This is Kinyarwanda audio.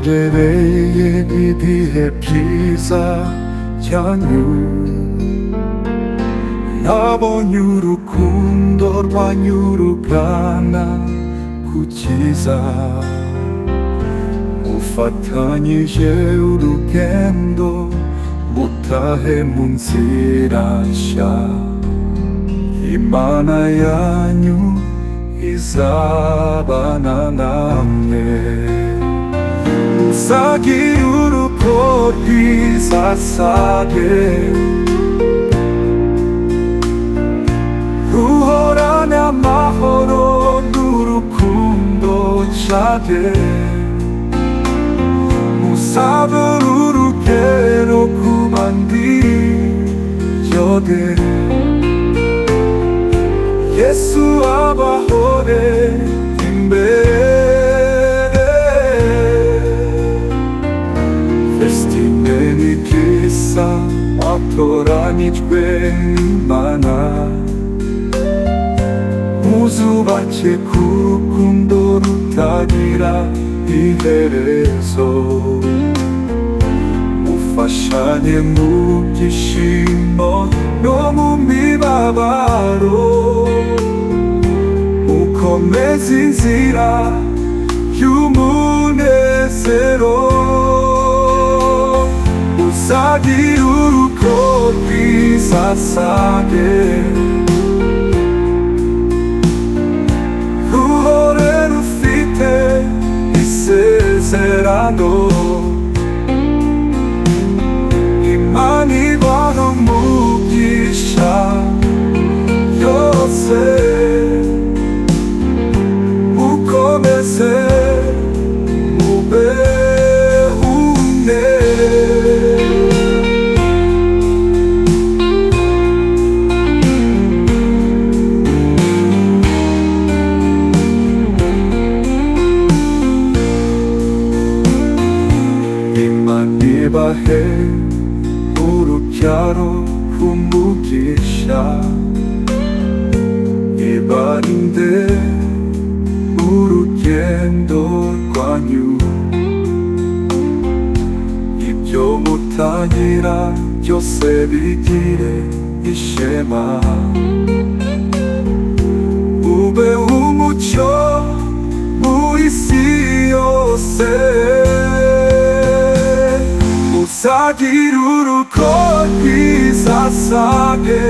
Dereye bidihe pisa yanyu Nabonye urukundo rwanyurugana kukiza Mufatanyije urugendo mutahe mu nzira nshya Imana yanyu izabana namwe Musagire urugo rwiza sage Ruhorane amahoro n'urukundo cyane Musabure urugero ku bandi yoge Yesu abahore imbere Festine ni byiza watoranijwe n'Imana Muzubake ku rukundo rutagira iherezo Mufashanye mu byishimo no mu mibabaro Mukomeze inzira y'umunezero Musagire urugo rwiza sage Ruhore rufite isezerano Imana ibaha umugisha yose Mukomeze mube umwe Imana ibahe urubyaro rw'umugisha Ibarinde urugendo rwanyu Ibyo mutangira byose bigire ishema Ube umucyo mu isi yose Musagire urugo rwiza sage